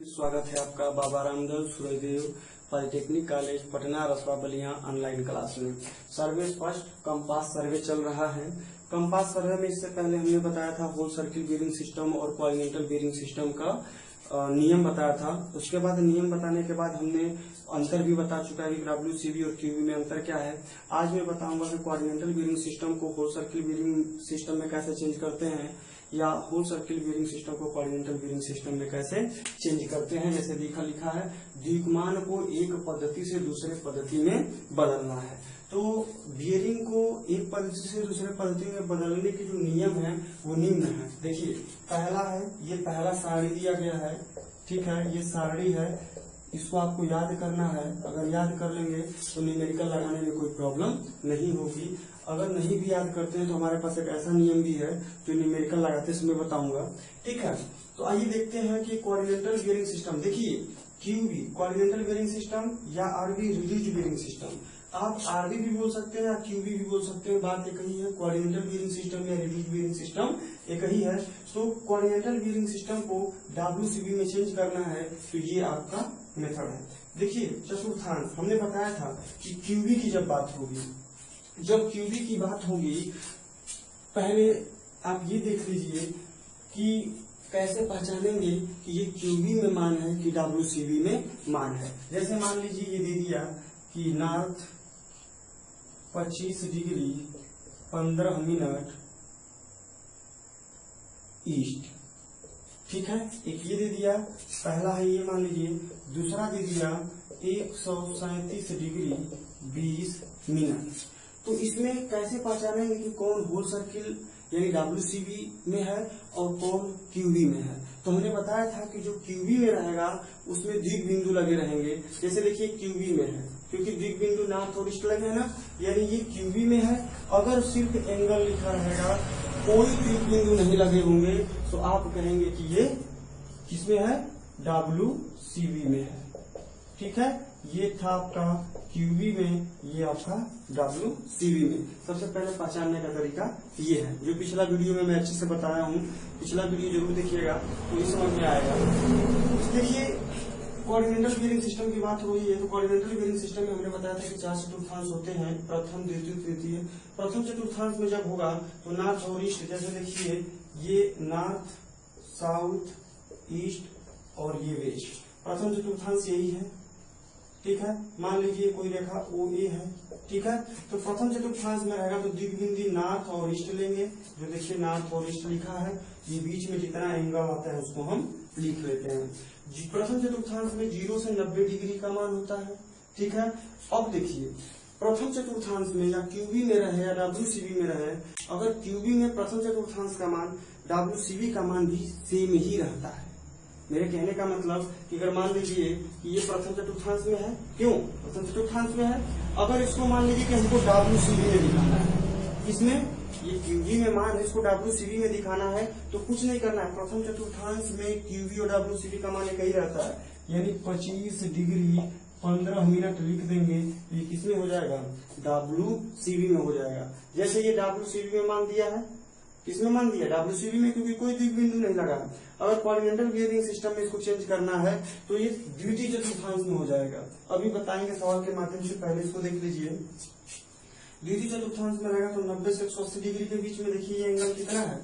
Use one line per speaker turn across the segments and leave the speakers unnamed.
स्वागत है आपका बाबा रामदेव सूर्यदेव पॉलिटेक्निक कॉलेज पटना रसवा बलिया ऑनलाइन क्लास में। सर्वे फर्स्ट कंपास सर्वे चल रहा है। कंपास सर्वे में इससे पहले हमने बताया था होल सर्किल बेरिंग सिस्टम और कॉर्डिनेटर बेरिंग सिस्टम का नियम बताया था। उसके बाद नियम बताने के बाद हमने अंतर भी बता चुका है कि WCB और QB में अंतर क्या है। आज मैं बताऊंगा कि कॉर्डिनेटर बेरिंग सिस्टम को होल सर्किल बेरिंग सिस्टम में कैसे चेंज करते हैं या होल सर्किल बेरिंग सिस्टम को कॉर्डिनेटर बेरिंग सिस्टम में कैसे चेंज करते हैं। जैसे लिखा है द्विमान को एक पद्धति से दूसरे पद्धति में बदलना है। तो बेरिंग को एक पद्धति से दूसरे पद्धति में बदलने के जो नियम है वो निम्न है। देखिए पहला है, ये पहला सारणी दिया गया है, ठीक है, ये सारणी है, इसको आपको याद करना है। अगर याद कर लेंगे तो न्यूमेरिकल लगाने में कोई प्रॉब्लम नहीं होगी। अगर नहीं भी याद करते हैं तो हमारे पास एक ऐसा नियम भी है जो न्यूमेरिकल लगाते समय बताऊंगा, ठीक है। तो आइए देखते हैं कि कॉर्डिनेटर बेरिंग सिस्टम, देखिए QB कॉर्डिनेटर बेरिंग सिस्टम या RB रिड्यूस्ड बेरिंग सिस्टम, आप RB भी बोल सकते हैं या QB भी बोल सकते हैं, बात एक ही है। कॉर्डिनेटर बेरिंग सिस्टम या रिड्यूस्ड बेरिंग सिस्टम एक ही है। तो कॉर्डिनेटर बेरिंग सिस्टम को WCB में चेंज करना है तो ये आपका मेथड है। देखिए चतुर्थांश हमने बताया था कि QB की जब बात होगी, जब QB की बात होगी, पहले आप ये देख लीजिए कि कैसे पहचानेंगे कि ये QB में मान है कि WCB में मान है। जैसे मान लीजिए ये दे दिया कि नॉर्थ 25 डिग्री 15 मिनट ईस्ट, ठीक है। एक ये दे दिया, पहला है ये मान लीजिए, दूसरा दे दिया 137 डिग्री 20 मिनट। तो इसमें कैसे पहचानेंगे कि कौन होल सर्किल यानी WCB में है और कौन QB में है। तो हमने बताया था कि जो QB में रहेगा उसमें द्विग बिंदु लगे रहेंगे। जैसे देखिए QB में है क्योंकि द्विग बिंदु नॉर्थ और ईस्ट लगे है ना, यानी ये QB में है। अगर सिर्फ एंगल लिखा रहेगा, कोई द्विग बिंदु नहीं लगे होंगे, तो आप कहेंगे कि ये किसमें है, WCB में है, ठीक है। ये था आपका QB में, ये आपका WCB में। सबसे पहले पहचानने का तरीका ये है, जो पिछला वीडियो में मैं अच्छे से बताया हूँ, पिछला वीडियो जरूर देखिएगा तो ये समझ में आएगा। देखिए कोऑर्डिनेटर बेरिंग सिस्टम की बात हो रही है तो कोऑर्डिनेटर बेरिंग सिस्टम में हमने बताया था कि 4 चतुर्थांश होते हैं, प्रथम द्वितीय तृतीय। प्रथम चतुर्थांश में जब होगा तो नॉर्थ और ईस्ट, जैसे देखिए ये नॉर्थ साउथ ईस्ट और ये वेस्ट, प्रथम चतुर्थांश यही है, ठीक है। मान लीजिए कोई रेखा OA है, ठीक है। तो प्रथम चतुर्थांश में रहेगा तो द्विबिंदु नॉर्थ और ईस्ट लेंगे, जो देखिए नॉर्थ और ईस्ट लिखा है। ये बीच में जितना एंगल आता है उसको हम लिख लेते हैं। प्रथम चतुर्थांश में 0 से 90 डिग्री का मान होता है, ठीक है। अब देखिए प्रथम चतुर्थांश में या QB में रहे या WCB में रहे, अगर QB में प्रथम चतुर्थांश का मान WCB का मान भी सेम ही रहता है। मेरे कहने का मतलब कि अगर मान लीजिए कि ये प्रथम चतुर्थांश में है, क्यों प्रथम चतुर्थांस में है, अगर इसको मान लीजिए कि हमको WCB में दिखाना है, इसमें ये QB में मान है, इसको WCB में दिखाना है, तो कुछ नहीं करना है। प्रथम चतुर्थांश में QB और WCB का मान एक ही रहता है, यानी 25 डिग्री 15 मिनट लिख देंगे, ये किसमें हो जाएगा, WCB में हो जाएगा। जैसे ये WCB में मान दिया है, किसमें मान दिया, WCB में, क्योंकि कोई द्विग बिंदु नहीं लगा। अगर कॉर्डिनेटर बेरिंग सिस्टम में इसको चेंज करना है तो ये द्वितीय चतुर्थांश में हो जाएगा। अभी बताएंगे सवाल के माध्यम से, पहले इसको देख लीजिए। द्वितीय चतुर्थांश में रहेगा तो 90 से 180 डिग्री के बीच में, देखिए ये एंगल कितना है,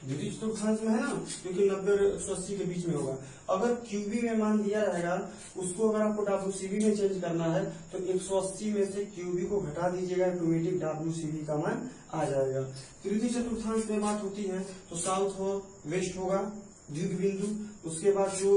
द्वितीय चतुर्थांश में है ना, क्योंकि 90 और 180 के बीच में होगा। अगर QB में मान दिया रहेगा, उसको अगर आपको WCB में चेंज करना है तो 180 में से QB को घटा दीजिएगा, ऑटोमेटिक WCB का मान आ जाएगा। तृतीय चतुर्थांश में बात होती है तो साउथ और वेस्ट होगा द्विग बिंदु, उसके बाद जो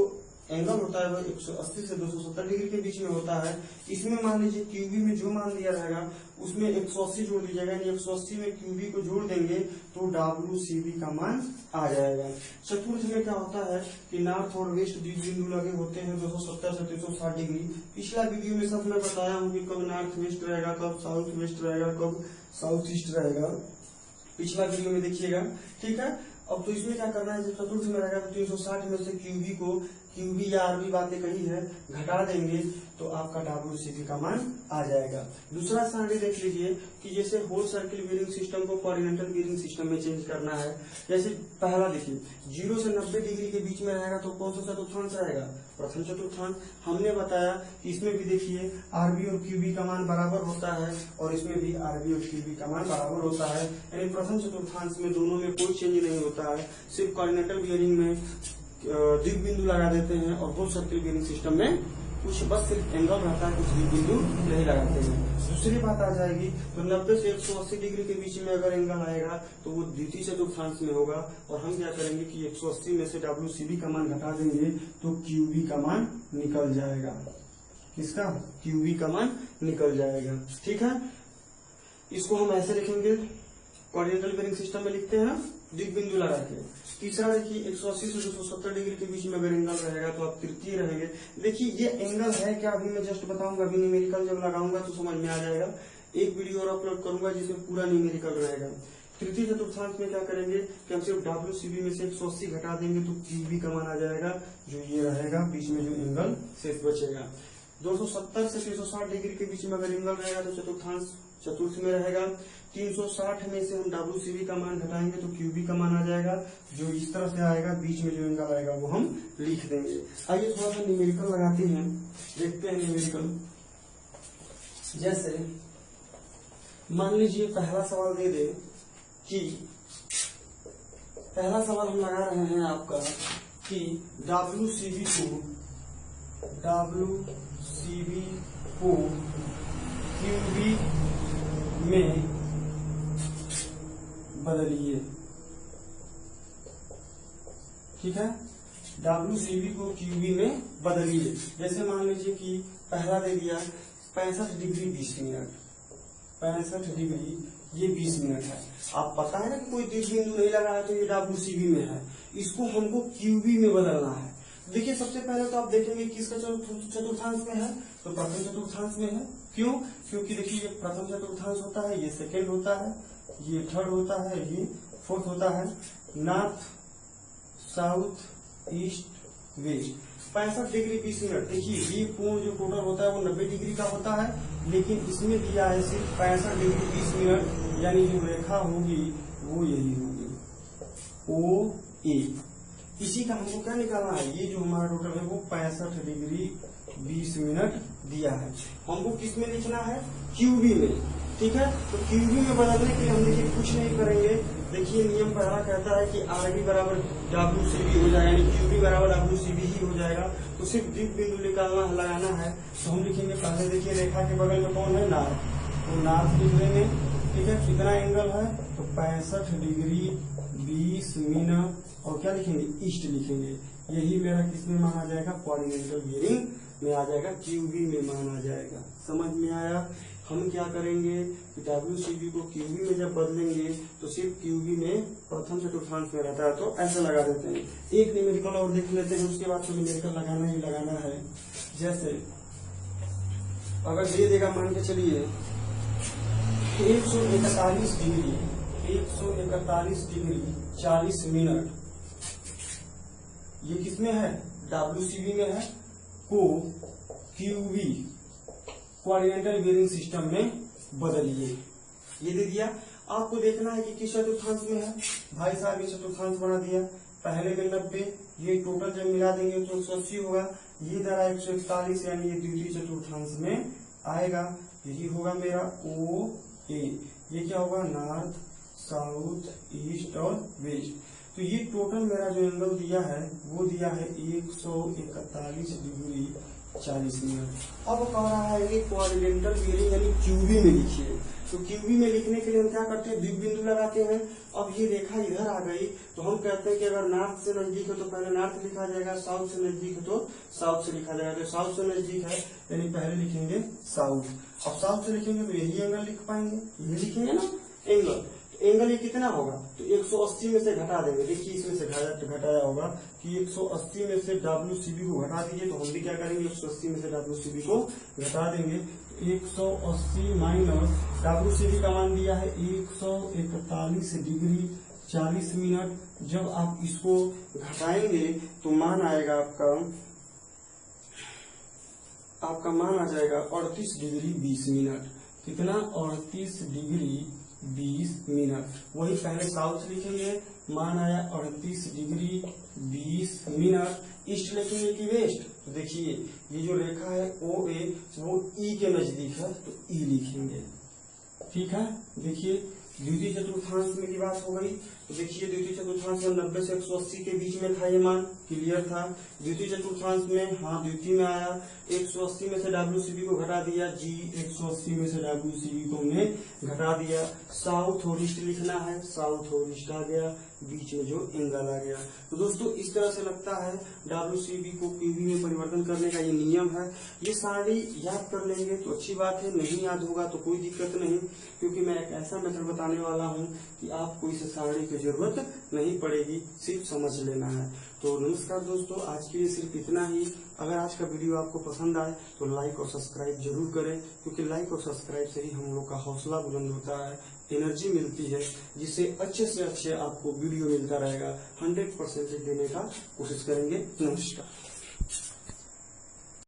एंगल होता है वो 180 से 270 डिग्री के बीच में होता है। इसमें मान लीजिए QB में जो मान दिया रहेगा उसमें 180 जोड़ दीजिएगा, यानी 180 में QB को जोड़ देंगे तो WCB का मान आ जाएगा। चतुर्थ में क्या होता है कि नॉर्थ और वेस्ट द्विग बिंदु लगे होते हैं 270 से 360 डिग्री। पिछला वीडियो में सब मैं बताया हूँ कि कब नॉर्थ वेस्ट रहेगा, कब साउथ वेस्ट रहेगा, कब साउथ ईस्ट रहेगा, पिछला वीडियो में देखिएगा, ठीक है। अब तो इसमें क्या करना है, जब चतुर्थ में रहेगा तो 360 में से QB को, QB या RB बातें कही है, घटा देंगे तो आपका WCB का मान आ जाएगा। दूसरा सारणी देख लीजिए कि जैसे होल सर्किल बेरिंग सिस्टम को कॉर्डिनेटर बेरिंग सिस्टम में चेंज करना है। जैसे पहला देखिए 0 से 90 डिग्री के बीच में रहेगा तो कौन सा चतुर्थांश रहेगा, प्रथम चतुर्थांश। हमने बताया कि इसमें भी देखिए आरबी और क्यूबी का मान बराबर होता है और इसमें भी आरबी और क्यूबी का मान बराबर होता है, यानी प्रथम चतुर्थांश में दोनों में कोई चेंज नहीं होता है, सिर्फ कॉर्डिनेटल बियरिंग में द्विबिंदु लगा देते हैं और होल सर्किल बियरिंग सिस्टम में कुछ बस सिर्फ एंगल रहता है, कुछ द्विबिंदु नहीं लगाते हैं। दूसरी बात आ जाएगी तो 90 से 180 डिग्री के बीच में अगर एंगल आएगा तो वो द्वितीय चतुर्थांश में होगा और हम क्या करेंगे कि 180 में से WCB का मान घटा देंगे तो QB का मान निकल जाएगा। किसका? QB का मान निकल जाएगा। ठीक है, इसको हम ऐसे लिखेंगे, कॉर्डिनेटल बियरिंग सिस्टम में लिखते हैं ना द्विबिंदु लगा के। तीसरा देखिए 180 से 270 डिग्री के बीच में अगर एंगल रहेगा तो आप तृतीय रहेंगे। देखिए ये एंगल है क्या, अभी मैं जस्ट बताऊंगा, अभी न्यूमेरिकल जब लगाऊंगा तो समझ में आ जाएगा। एक वीडियो और अपलोड करूंगा जिसमें पूरा न्यूमेरिकल रहेगा। तृतीय चतुर्थांश में क्या करेंगे कि हम सिर्फ WCB में से 180 घटा देंगे तो QB का मान आ जाएगा, जो ये रहेगा बीच में जो एंगल शेष बचेगा। 270 से 360 डिग्री के बीच में अगर एंगल रहेगा तो चतुर्थांश चतुर्थ में रहेगा। 360 में से हम WCB का मान घटाएंगे तो QB का मान आ जाएगा, जो इस तरह से आएगा, बीच में जो एंगल आएगा वो हम लिख देंगे। आइए थोड़ा सा न्यूमेरिकल लगाते हैं, देखते हैं न्यूमेरिकल। जैसे मान लीजिए पहला सवाल दे दे कि पहला सवाल हम लगा रहे हैं आपका कि WCB को QB में बदलिए। ठीक है, WCB को QB में बदलिए। जैसे मान लीजिए कि पहला दे दिया 65 डिग्री 20 मिनट, 65 डिग्री ये 20 मिनट है। आप पता है ना कि कोई द्विबिंदु नहीं लगा है तो ये WCB में है, इसको हमको QB में बदलना है। देखिए सबसे पहले तो आप देखेंगे किसका चतुर्थांश में है, तो प्रथम चतुर्थांश में है। क्यों? क्योंकि देखिए ये प्रथम चतुर्थांश होता है, ये सेकेंड होता है, ये थर्ड होता है, ये फोर्थ होता है। North south east west 65 degree 20 minute. देखिए ये कोण जो टोटल होता है वो 90 डिग्री का होता है, लेकिन इसमें दिया है सिर्फ 65 डिग्री 20 मिनट, यानी जो रेखा होगी वो यही होगी OA। इसी का हमको क्या निकालना है, ये जो हमारा टोटल है वो 65 डिग्री 20 मिनट दिया है, हमको किस में लिखना है, QB में। ठीक है, तो QB में बदलने के लिए हम देखिए कुछ नहीं करेंगे। देखिए नियम पहला कहता है कि RB बराबर WCB हो जाएगा, यानी QB बराबर WCB ही हो जाएगा। तो सिर्फ द्विबिंदु निकालना लगाना है, तो हम लिखेंगे पहले देखिए रेखा के बगल में कौन है, नॉर्थ, तो नॉर्थ लिख लेंगे। ठीक है, कितना एंगल है, तो 65 डिग्री 20 मिनट, और क्या लिखेंगे, ईस्ट लिखेंगे। यही मेरा किसमें मान आ जाएगा, कॉर्डिनेटल बियरिंग में आ जाएगा, QB में मान आ जाएगा। समझ में आया? हम क्या करेंगे कि WCB को QB में जब बदलेंगे तो सिर्फ QB में प्रथम चतुर्थांश में रहता है, तो ऐसे लगा देते हैं। एक न्यूमेरिकल और देख लेते हैं, उसके बाद तो न्यूमेरिकल लगाना ही लगाना है। जैसे अगर दे देगा, मान के चलिए 141 डिग्री 40 मिनट, ये किसमें है, WCB में है, को QB कॉर्डिनेटल बियरिंग सिस्टम में बदलिए। ये दे दिया। आपको देखना है कि किस चतुर्थांश में है। भाई साहब ये चतुर्थांश बना दिया, पहले में 90, ये टोटल जब मिला देंगे तो 180 होगा, ये दरा 141, यानी ये द्वितीय चतुर्थांश में आएगा। यही होगा मेरा OA। ये क्या होगा, नॉर्थ साउथ ईस्ट और वेस्ट। तो ये टोटल मेरा जो एंगल दिया है वो दिया है 141 डिग्री 40 मिनट। अब कह रहा है कि कॉर्डिनेटल बियरिंग यानी QB में लिखिए। तो QB में लिखने के लिए हम क्या करते हैं, द्विबिंदु लगाते हैं। अब ये रेखा इधर आ गई तो हम कहते हैं कि अगर नॉर्थ से नजदीक है तो पहले नॉर्थ लिखा जाएगा, साउथ से नजदीक है तो साउथ से लिखा जाएगा। तो साउथ से नजदीक है यानी पहले लिखेंगे साउथ। अब साउथ से लिखेंगे तो यही एंगल लिख पाएंगे, यही लिखेंगे ना एंगल। एंगल ये कितना होगा, तो 180 में से घटा देंगे। देखिए इसमें से घटाया होगा कि 180 में से WCB को घटा दीजिए, तो हम भी क्या करेंगे 180 में से WCB को घटा देंगे। 180 माइनस WCB का मान दिया है 141 डिग्री 40 मिनट। जब आप इसको घटाएंगे तो मान आएगा आपका मान आ जाएगा 38 डिग्री 20 मिनट। कितना, 38 डिग्री 20 मिनट। वही पहले साउथ लिखेंगे, मान आया 38 डिग्री 20 मिनट। ईस्ट लिखेंगे कि वेस्ट? तो देखिए ये जो रेखा है ओ ए वो ई के नजदीक है तो ई लिखेंगे। ठीक है, देखिए द्वितीय चतुर्थांश में की बात हो गई। तो देखिए द्वितीय चतुर्थांश में 90 से 180 के बीच में था ये मान, क्लियर था। द्वितीय चतुर्थांश में हाँ द्वितीय में आया, 180 में से WCB को घटा दिया, जी 180 में से WCB को हमने घटा दिया। साउथ और ईस्ट लिखना है, साउथ और ईस्ट आ गया, बीच में जो एंगल आ गया। तो दोस्तों इस तरह से लगता है WCB को QB में परिवर्तन करने का ये नियम है। ये सारी याद कर लेंगे तो अच्छी बात है, नहीं याद होगा तो कोई दिक्कत नहीं, क्योंकि मैं एक ऐसा मेथड बताने वाला हूँ कि आपको इस सारणी की जरूरत नहीं पड़ेगी, सिर्फ समझ लेना है। तो नमस्कार दोस्तों, आज के लिए सिर्फ इतना ही। अगर आज का वीडियो आपको पसंद आए तो लाइक और सब्सक्राइब जरूर करें, क्योंकि लाइक और सब्सक्राइब से ही हम लोग का हौसला बुलंद होता है, एनर्जी मिलती है, जिससे अच्छे से अच्छे आपको वीडियो मिलता रहेगा। 100% देने का कोशिश करेंगे। नमस्कार।